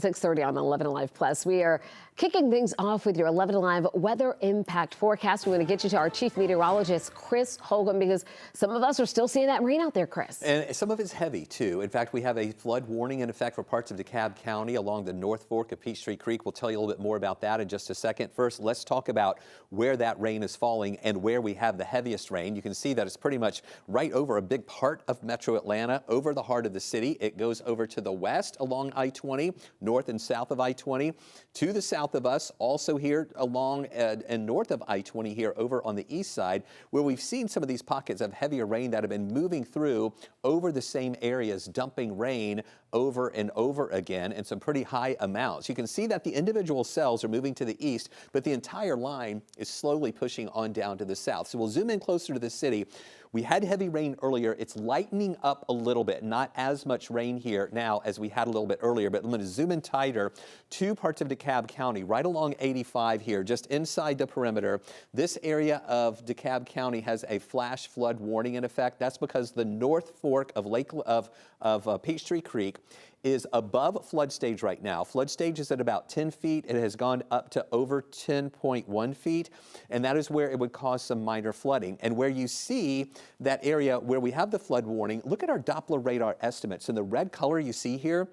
at 6:30 on 11 Alive Plus. We are kicking things off with your 11 Alive weather impact forecast. We're going to get you to our chief meteorologist, Chris Holcomb, because some of us are still seeing that rain out there, Chris. And some of it's heavy, too. In fact, we have a flood warning in effect for parts of DeKalb County along the North Fork of Peachtree Creek. We'll tell you a little bit more about that in just a second. First, let's talk about where that rain is falling and where we have the heaviest rain. You can see that it's pretty much right over a big part of metro Atlanta, over the heart of the city. It goes over to the west along I-20, north and south of I-20, to the south of us, also here along and north of I-20 here over on the east side, where we've seen some of these pockets of heavier rain that have been moving through over the same areas, dumping rain over and over again in some pretty high amounts. You can see that the individual cells are moving to the east, but the entire line is slowly pushing on down to the south. So we'll zoom in closer to the city. We had heavy rain earlier. It's lightening up a little bit, not as much rain here now as we had a little bit earlier, but I'm going to zoom in tighter to parts of DeKalb County, right along 85 here, just inside the perimeter. This area of DeKalb County has a flash flood warning in effect. That's because the North Fork of Peachtree Creek is above flood stage right now. Flood stage is at about 10 feet. It has gone up to over 10.1 feet, and that is where it would cause some minor flooding. And where you see that area where we have the flood warning, look at our Doppler radar estimates. In the red color you see here,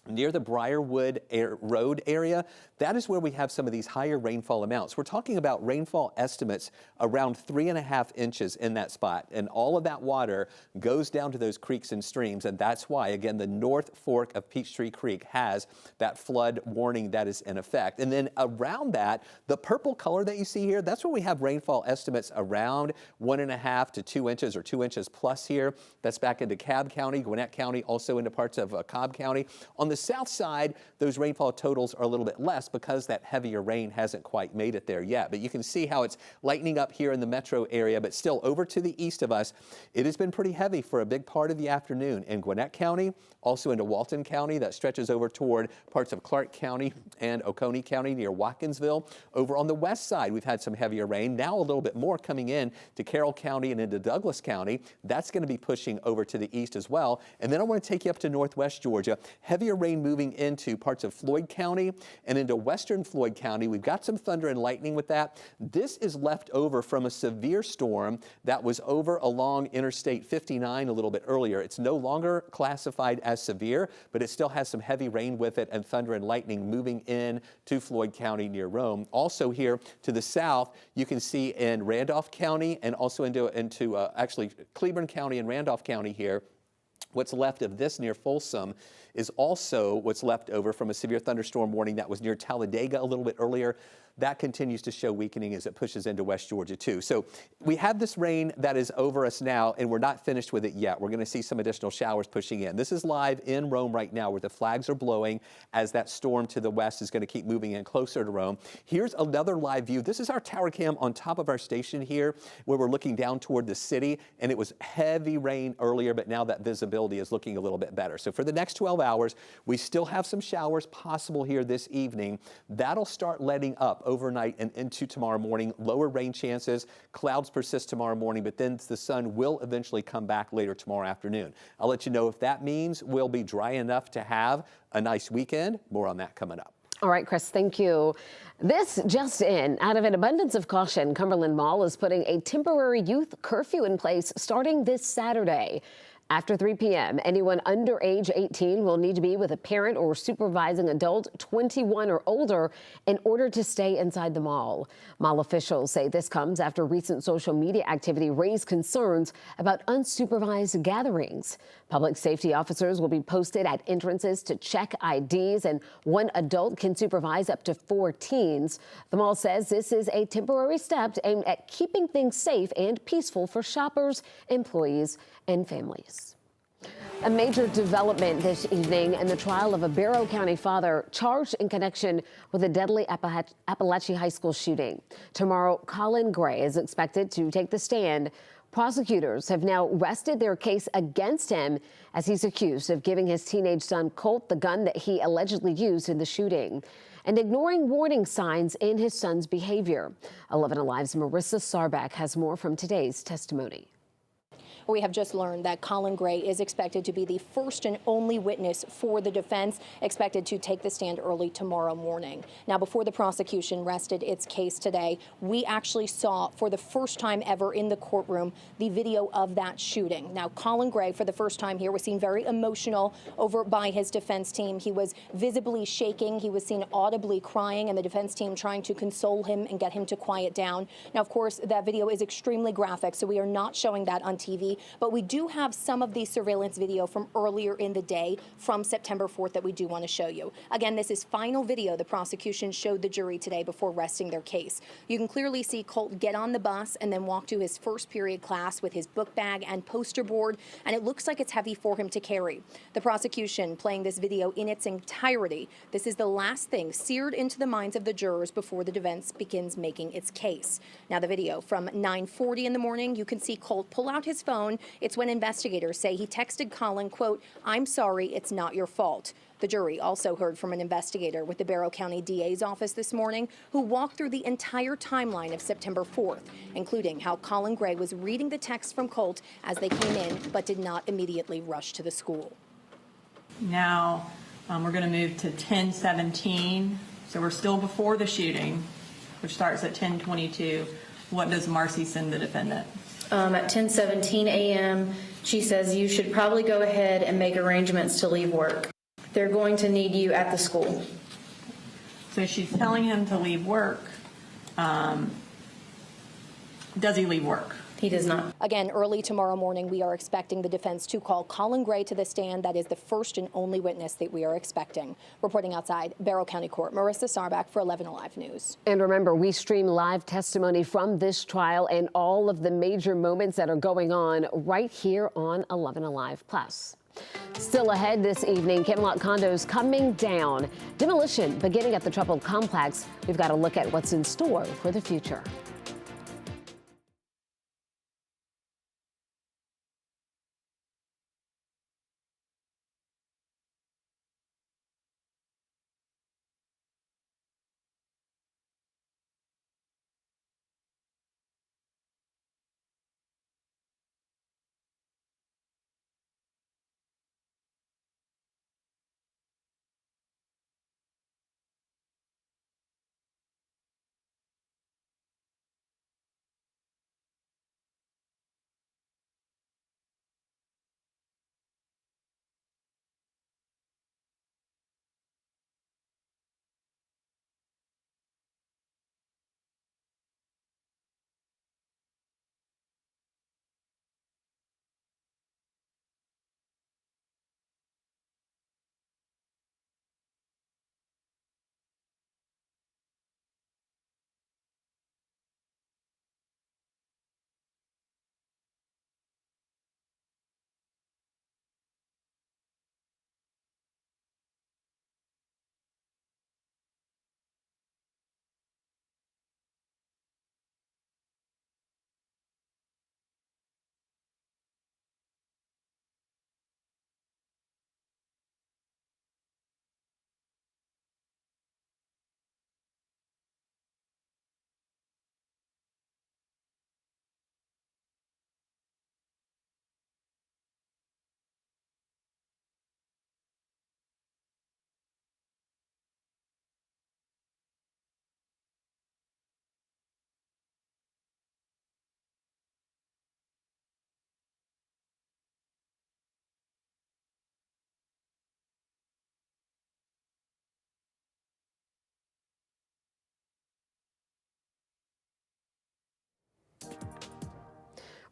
near the Briarwood Road area, that is where we have some of these higher rainfall amounts. We're talking about rainfall estimates around 3.5 inches in that spot. And all of that water goes down to those creeks and streams. And that's why, again, the North Fork of Peachtree Creek has that flood warning that is in effect. And then around that, the purple color that you see here, that's where we have rainfall estimates around 1.5 to 2 inches or 2 inches plus here. That's back into Cobb County, Gwinnett County, also into parts of Cobb County. On the south side, those rainfall totals are a little bit less because that heavier rain hasn't quite made it there yet. But you can see how it's lightening up here in the metro area, but still over to the east of us, it has been pretty heavy for a big part of the afternoon in Gwinnett County, also into Walton County. That stretches over toward parts of Clark County and Oconee County near Watkinsville. Over on the west side, we've had some heavier rain. Now a little bit more coming in to Carroll County and into Douglas County. That's going to be pushing over to the east as well. And then I want to take you up to northwest Georgia. Heavier rain moving into parts of Floyd County and into western Floyd County. We've got some thunder and lightning with that. This is left over from a severe storm that was over along Interstate 59 a little bit earlier. It's no longer classified as severe, but it still has some heavy rain with it and thunder and lightning moving in to Floyd County near Rome. Also here to the south, you can see in Randolph County and also into actually Cleburne County and Randolph County here. What's left of this near Folsom is also what's left over from a severe thunderstorm warning that was near Talladega a little bit earlier. That continues to show weakening as it pushes into West Georgia too. So we have this rain that is over us now, and we're not finished with it yet. We're going to see some additional showers pushing in. This is live in Rome right now where the flags are blowing as that storm to the west is going to keep moving in closer to Rome. Here's another live view. This is our tower cam on top of our station here where we're looking down toward the city, and it was heavy rain earlier, but now that visibility is looking a little bit better. So for the next 12 hours, we still have some showers possible here this evening. That'll start letting up overnight and into tomorrow morning. Lower rain chances. Clouds persist tomorrow morning, but then the sun will eventually come back later tomorrow afternoon. I'll let you know if that means we'll be dry enough to have a nice weekend. More on that coming up. All right, Chris, thank you. This just in, out of an abundance of caution, Cumberland Mall is putting a temporary youth curfew in place starting this Saturday. After 3 p.m., anyone under age 18 will need to be with a parent or supervising adult 21 or older in order to stay inside the mall. Mall officials say this comes after recent social media activity raised concerns about unsupervised gatherings. Public safety officers will be posted at entrances to check IDs, and one adult can supervise up to 4 teens. The mall says this is a temporary step aimed at keeping things safe and peaceful for shoppers, employees, and families. A major development this evening in the trial of a Barrow County father charged in connection with a deadly Apalachee High School shooting. Tomorrow, Colin Gray is expected to take the stand. Prosecutors have now rested their case against him as he's accused of giving his teenage son Colt the gun that he allegedly used in the shooting and ignoring warning signs in his son's behavior. 11 Alive's Marissa Sarback has more from today's testimony. We have just learned that Colin Gray is expected to be the first and only witness for the defense, expected to take the stand early tomorrow morning. Now, before the prosecution rested its case today, we actually saw for the first time ever in the courtroom the video of that shooting. Now, Colin Gray, for the first time here, was seen very emotional over by his defense team. He was visibly shaking. He was seen audibly crying, and the defense team trying to console him and get him to quiet down. Now, of course, that video is extremely graphic, so we are not showing that on TV, but we do have some of the surveillance video from earlier in the day from September 4th that we do want to show you. Again, this is final video the prosecution showed the jury today before resting their case. You can clearly see Colt get on the bus and then walk to his first period class with his book bag and poster board, and it looks like it's heavy for him to carry. The prosecution playing this video in its entirety. This is the last thing seared into the minds of the jurors before the defense begins making its case. Now, the video from 9:40 in the morning, you can see Colt pull out his phone. It's when investigators say he texted Colin, quote, "I'm sorry, it's not your fault." The jury also heard from an investigator with the Barrow County DA's office this morning who walked through the entire timeline of September 4th, including how Colin Gray was reading the text from Colt as they came in, but did not immediately rush to the school. Now we're going to move to 10:17. So we're still before the shooting, which starts at 10:22. What does Marcy send the defendant? At 10:17 a.m., she says you should probably go ahead and make arrangements to leave work. They're going to need you at the school. So she's telling him to leave work. Does he leave work? He does not. Again, early tomorrow morning, we are expecting the defense to call Colin Gray to the stand. That is the first and only witness that we are expecting. Reporting outside Barrow County Court, Marissa Sarbach for 11Alive News. And remember, we stream live testimony from this trial and all of the major moments that are going on right here on 11Alive Plus. Still ahead this evening, Camelot condos coming down. Demolition beginning at the troubled complex. We've got to look at what's in store for the future.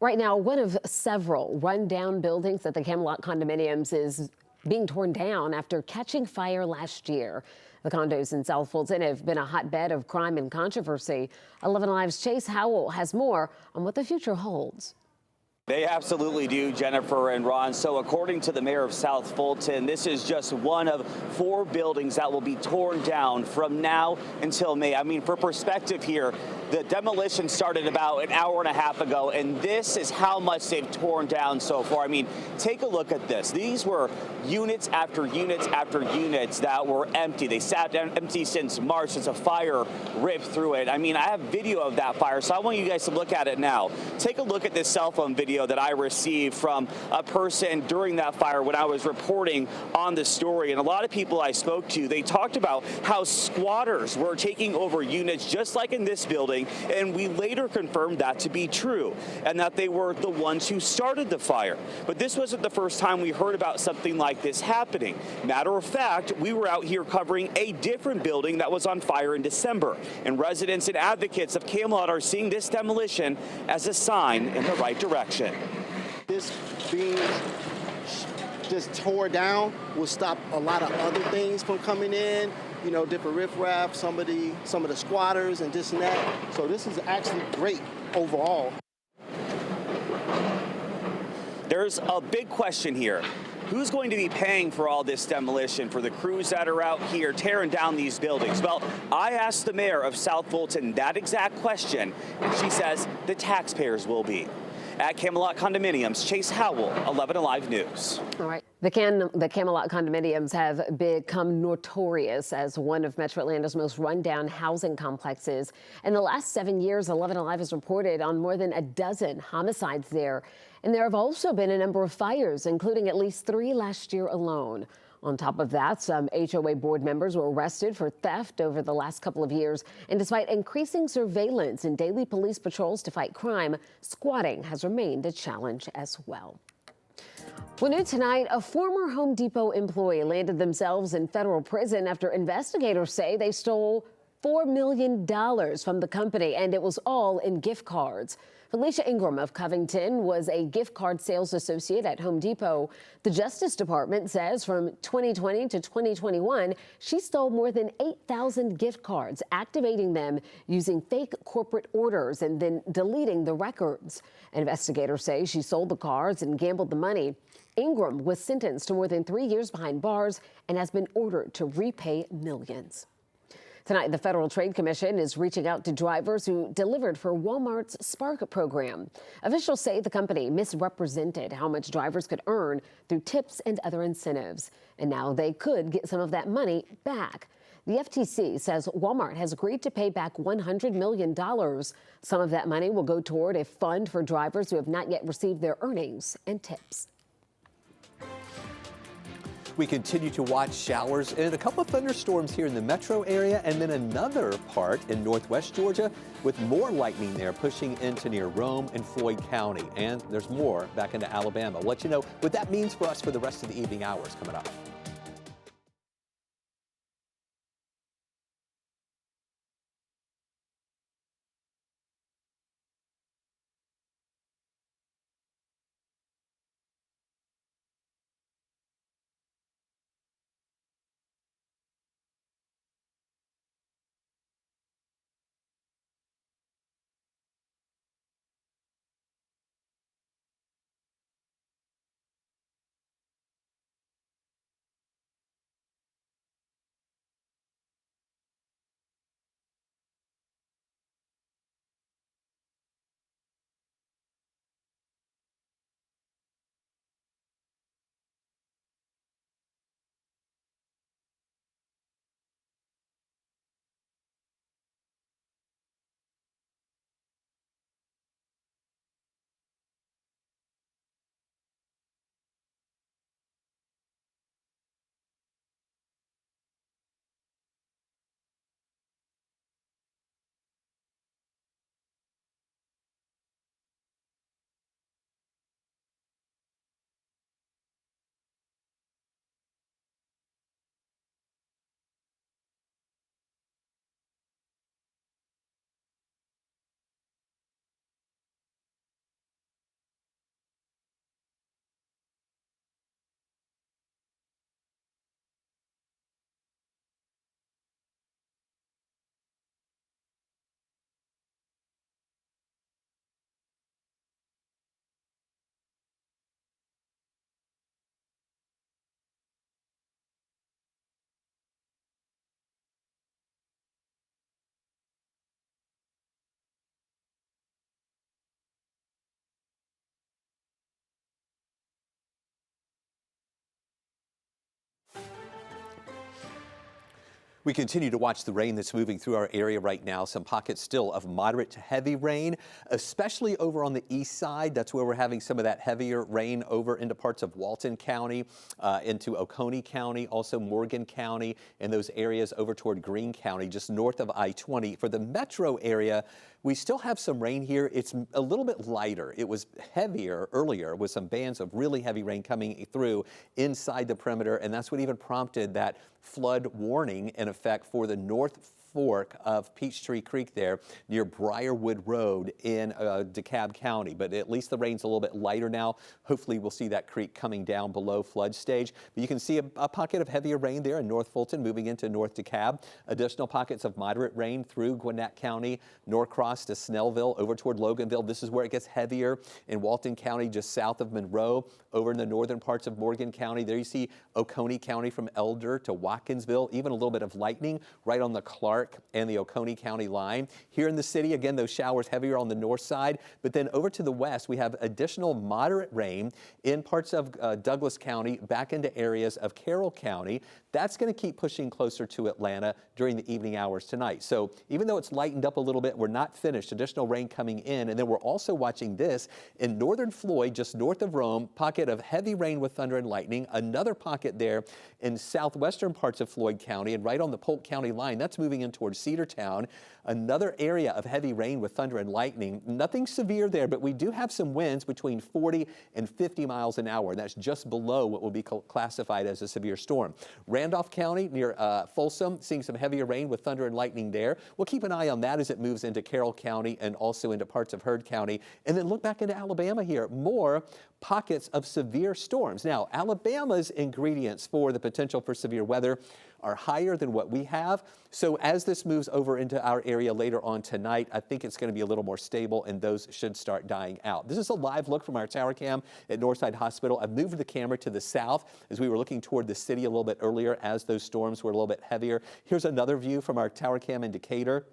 Right now, one of several rundown buildings at the Camelot condominiums is being torn down after catching fire last year. The condos in South Fulton have been a hotbed of crime and controversy. 11Alive's Chase Howell has more on what the future holds. They absolutely do, Jennifer and Ron. So according to the mayor of South Fulton, this is just one of 4 buildings that will be torn down from now until May. I mean, for perspective here, the demolition started about an hour and a half ago, and this is how much they've torn down so far. I mean, take a look at this. These were units after units after units that were empty. They sat empty since March since a fire ripped through it. I mean, I have video of that fire, so I want you guys to look at it now. Take a look at this cell phone video video that I received from a person during that fire when I was reporting on the story. And a lot of people I spoke to, they talked about how squatters were taking over units just like in this building, and we later confirmed that to be true and that they were the ones who started the fire. But this wasn't the first time we heard about something like this happening. Matter of fact, we were out here covering a different building that was on fire in December, and residents and advocates of Camelot are seeing this demolition as a sign in the right direction. This being just tore down will stop a lot of other things from coming in, you know, different riffraff, some of the squatters and this and that. So this is actually great overall. There's a big question here. Who's going to be paying for all this demolition for the crews that are out here tearing down these buildings? Well, I asked the mayor of South Fulton that exact question, and she says the taxpayers will be. At Camelot Condominiums, Chase Howell, 11Alive News. All right. The Camelot condominiums have become notorious as one of Metro Atlanta's most rundown housing complexes. In the last 7 years, 11Alive has reported on more than a dozen homicides there. And there have also been a number of fires, including at least 3 last year alone. On top of that, some HOA board members were arrested for theft over the last couple of years. And despite increasing surveillance and daily police patrols to fight crime, squatting has remained a challenge as well. Well, new tonight, a former Home Depot employee landed themselves in federal prison after investigators say they stole $4 million from the company, and it was all in gift cards. Felicia Ingram of Covington was a gift card sales associate at Home Depot. The Justice Department says from 2020 to 2021, she stole more than 8,000 gift cards, activating them using fake corporate orders and then deleting the records. Investigators say she sold the cards and gambled the money. Ingram was sentenced to more than 3 years behind bars and has been ordered to repay millions. Tonight, the Federal Trade Commission is reaching out to drivers who delivered for Walmart's Spark program. Officials say the company misrepresented how much drivers could earn through tips and other incentives. And now they could get some of that money back. The FTC says Walmart has agreed to pay back $100 million. Some of that money will go toward a fund for drivers who have not yet received their earnings and tips. We continue to watch showers and a couple of thunderstorms here in the metro area, and then another part in northwest Georgia with more lightning there pushing into near Rome and Floyd County. And there's more back into Alabama. We'll let you know what that means for us for the rest of the evening hours coming up. We continue to watch the rain that's moving through our area right now. Some pockets still of moderate to heavy rain, especially over on the east side. That's where we're having some of that heavier rain over into parts of Walton County, into Oconee County, also Morgan County, and those areas over toward Greene County, just north of I-20. For the metro area, we still have some rain here. It's a little bit lighter. It was heavier earlier with some bands of really heavy rain coming through inside the perimeter, and that's what even prompted that flood warning in effect for the North Fork of Peachtree Creek there near Briarwood Road in DeKalb County. But at least the rain's a little bit lighter now. Hopefully we'll see that creek coming down below flood stage. But you can see a pocket of heavier rain there in North Fulton moving into North DeKalb. Additional pockets of moderate rain through Gwinnett County, Norcross to Snellville, over toward Loganville. This is where it gets heavier in Walton County, just south of Monroe, over in the northern parts of Morgan County. There you see Oconee County from Elder to Watkinsville, even a little bit of lightning right on the Clark and the Oconee County line. Here in the city, again, those showers heavier on the north side, but then over to the west, we have additional moderate rain in parts of Douglas County back into areas of Carroll County. That's going to keep pushing closer to Atlanta during the evening hours tonight. So even though it's lightened up a little bit, we're not finished. Additional rain coming in, and then we're also watching this in northern Floyd, just north of Rome, pocket of heavy rain with thunder and lightning. Another pocket there in southwestern parts of Floyd County and right on the Polk County line. That's moving in towards Cedartown. Another area of heavy rain with thunder and lightning. Nothing severe there, but we do have some winds between 40 and 50 miles an hour. That's just below what will be classified as a severe storm. Randolph County near Folsom, seeing some heavier rain with thunder and lightning there. We'll keep an eye on that as it moves into Carroll County and also into parts of Heard County. And then look back into Alabama here. More pockets of severe storms. Now, Alabama's ingredients for the potential for severe weather are higher than what we have. So as this moves over into our area later on tonight, I think it's going to be a little more stable and those should start dying out. This is a live look from our tower cam at Northside Hospital. I've moved the camera to the south as we were looking toward the city a little bit earlier as those storms were a little bit heavier. Here's another view from our tower cam in Decatur.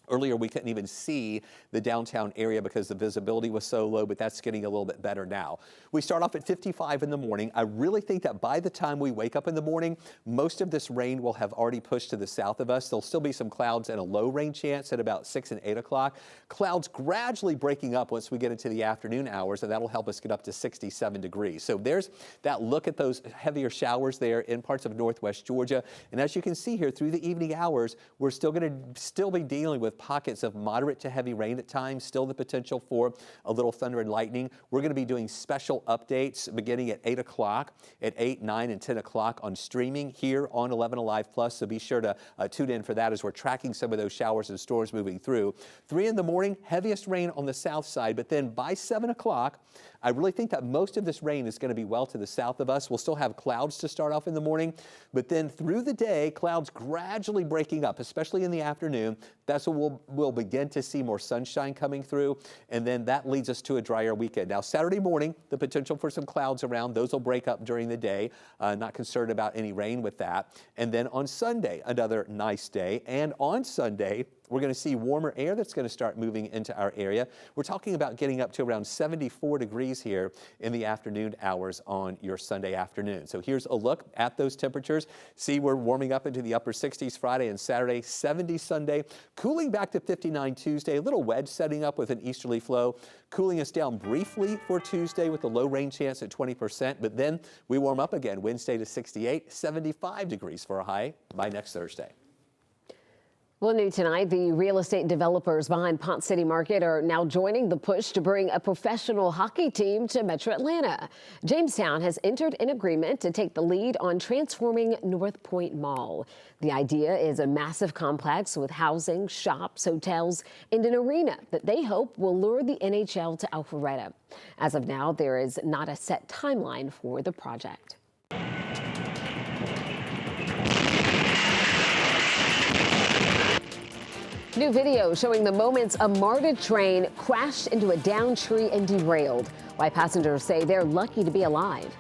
Earlier, we couldn't even see the downtown area because the visibility was so low, but that's getting a little bit better now. We start off at 55 in the morning. I really think that by the time we wake up in the morning, most of this rain will have already pushed to the south of us. There'll still be some clouds and a low rain chance at about 6 and 8 o'clock. Clouds gradually breaking up once we get into the afternoon hours, and that'll help us get up to 67 degrees. So there's that look at those heavier showers there in parts of northwest Georgia. And as you can see here, through the evening hours, we're still going to be dealing with pockets of moderate to heavy rain at times, still the potential for a little thunder and lightning. We're going to be doing special updates beginning at 8 o'clock, at 8, 9, and 10 o'clock on streaming here on 11Alive Plus, so be sure to tune in for that as we're tracking some of those showers and storms moving through. 3 in the morning, heaviest rain on the south side, but then by 7 o'clock, I really think that most of this rain is going to be well to the south of us. We'll still have clouds to start off in the morning, but then through the day, clouds gradually breaking up, especially in the afternoon. That's when we'll begin to see more sunshine coming through, and then that leads us to a drier weekend. Now, Saturday morning, the potential for some clouds around. Those will break up during the day. Not concerned about any rain with that. And then on Sunday, another nice day. And on Sunday, we're going to see warmer air that's going to start moving into our area. We're talking about getting up to around 74 degrees here in the afternoon hours on your Sunday afternoon. So here's a look at those temperatures. See, we're warming up into the upper 60s Friday and Saturday, 70 Sunday, cooling back to 59 Tuesday, a little wedge setting up with an easterly flow, cooling us down briefly for Tuesday with a low rain chance at 20%, but then we warm up again Wednesday to 68, 75 degrees for a high by next Thursday. Well, new tonight, the real estate developers behind Pont City Market are now joining the push to bring a professional hockey team to Metro Atlanta. Jamestown has entered an agreement to take the lead on transforming North Point Mall. The idea is a massive complex with housing, shops, hotels, and an arena that they hope will lure the NHL to Alpharetta. As of now, there is not a set timeline for the project. New video showing the moments a MARTA train crashed into a downed tree and derailed. Why passengers say they're lucky to be alive.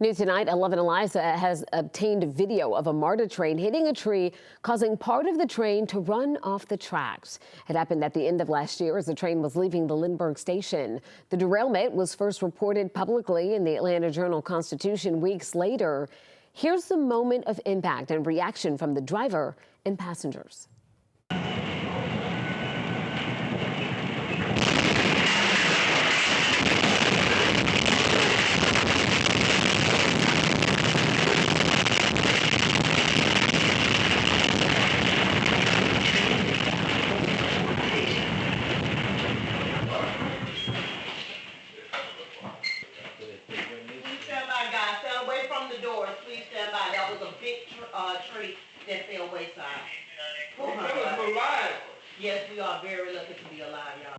New tonight, 11Alive has obtained video of a MARTA train hitting a tree, causing part of the train to run off the tracks. It happened at the end of last year as the train was leaving the Lindbergh station. The derailment was first reported publicly in the Atlanta Journal-Constitution weeks later. Here's the moment of impact and reaction from the driver and passengers. Stay away from the doors. Please stand by. That was a big tree that fell wayside. Yes, we are very lucky to be alive, y'all.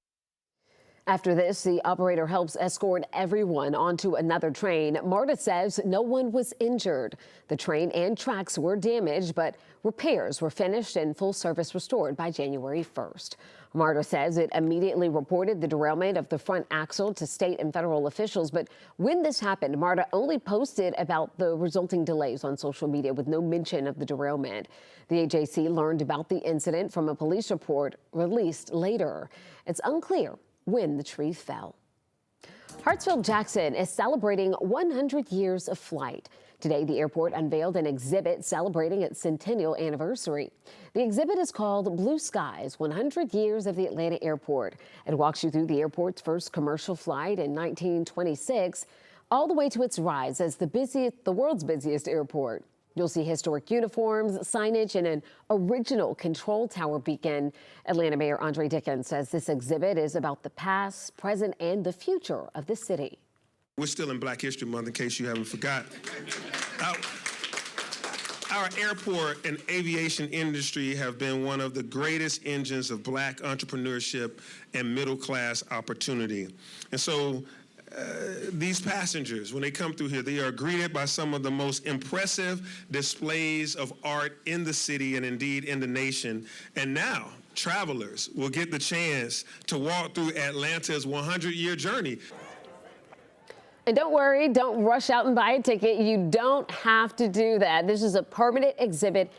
After this, the operator helps escort everyone onto another train. MARTA says no one was injured. The train and tracks were damaged, but repairs were finished and full service restored by January 1st. MARTA says it immediately reported the derailment of the front axle to state and federal officials, but when this happened, MARTA only posted about the resulting delays on social media with no mention of the derailment. The AJC learned about the incident from a police report released later. It's unclear when the tree fell. Hartsfield-Jackson is celebrating 100 years of flight. Today, the airport unveiled an exhibit celebrating its centennial anniversary. The exhibit is called Blue Skies, 100 Years of the Atlanta Airport. It walks you through the airport's first commercial flight in 1926, all the way to its rise as the world's busiest airport. You'll see historic uniforms, signage, and an original control tower beacon. Atlanta Mayor Andre Dickens says this exhibit is about the past, present, and the future of the city. We're still in Black History Month, in case you haven't forgot. Our airport and aviation industry have been one of the greatest engines of Black entrepreneurship and middle-class opportunity. And so these passengers, when they come through here, they are greeted by some of the most impressive displays of art in the city and indeed in the nation. And now, travelers will get the chance to walk through Atlanta's 100-year journey. And don't worry, don't rush out and buy a ticket. You don't have to do that. This is a permanent exhibit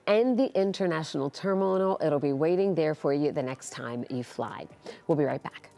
in the international terminal. It'll be waiting there for you the next time you fly. We'll be right back.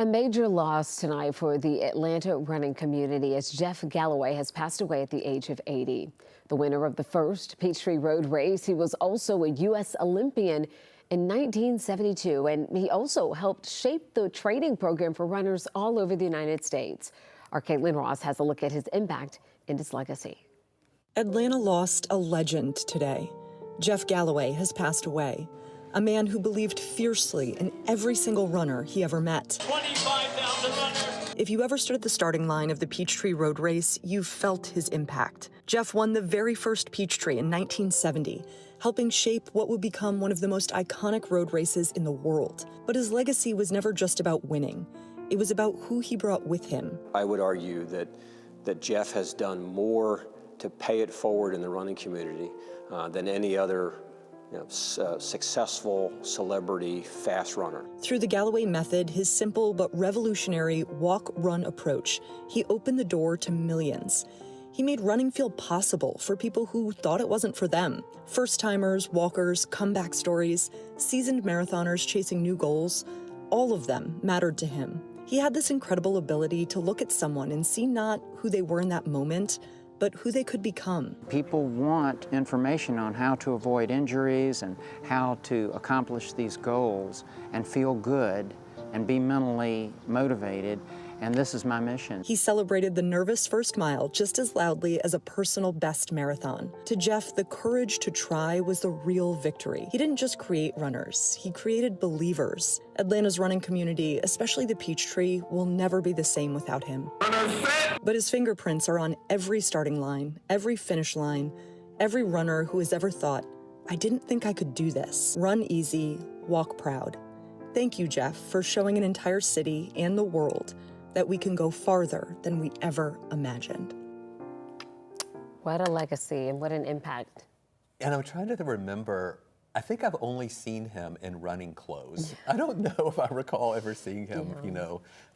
A major loss tonight for the Atlanta running community as Jeff Galloway has passed away at the age of 80. The winner of the first Peachtree Road race, he was also a U.S. Olympian in 1972, and he also helped shape the training program for runners all over the United States. Our Caitlin Ross has a look at his impact and his legacy. Atlanta lost a legend today. Jeff Galloway has passed away. A man who believed fiercely in every single runner he ever met. 25,000 runners. If you ever stood at the starting line of the Peachtree Road race, you felt his impact. Jeff won the very first Peachtree in 1970, helping shape what would become one of the most iconic road races in the world. But his legacy was never just about winning. It was about who he brought with him. I would argue that Jeff has done more to pay it forward in the running community than any other successful celebrity fast runner. Through the Galloway method, his simple but revolutionary walk-run approach, he opened the door to millions. He made running feel possible for people who thought it wasn't for them. First-timers, walkers, comeback stories, seasoned marathoners chasing new goals, all of them mattered to him. He had this incredible ability to look at someone and see not who they were in that moment, but who they could become. People want information on how to avoid injuries and how to accomplish these goals and feel good and be mentally motivated, and this is my mission. He celebrated the nervous first mile just as loudly as a personal best marathon. To Jeff, the courage to try was the real victory. He didn't just create runners, he created believers. Atlanta's running community, especially the Peachtree, will never be the same without him. But his fingerprints are on every starting line, every finish line, every runner who has ever thought, I didn't think I could do this. Run easy, walk proud. Thank you, Jeff, for showing an entire city and the world that we can go farther than we ever imagined. What a legacy and what an impact. And I'm trying to remember, I think I've only seen him in running clothes. I don't know if I recall ever seeing him,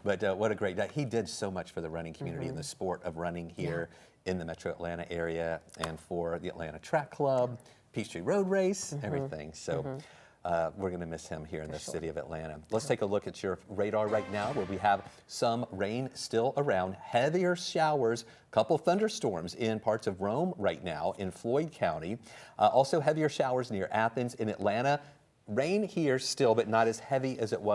but what a great day. He did so much for the running community and the sport of running here in the metro Atlanta area and for the Atlanta Track Club, Peachtree Road Race, everything. So we're going to miss him here in the city of Atlanta. Let's take a look at your radar right now where we have some rain still around, heavier showers, couple thunderstorms in parts of Rome right now in Floyd County. Also heavier showers near Athens in Atlanta. Rain here still, but not as heavy as it was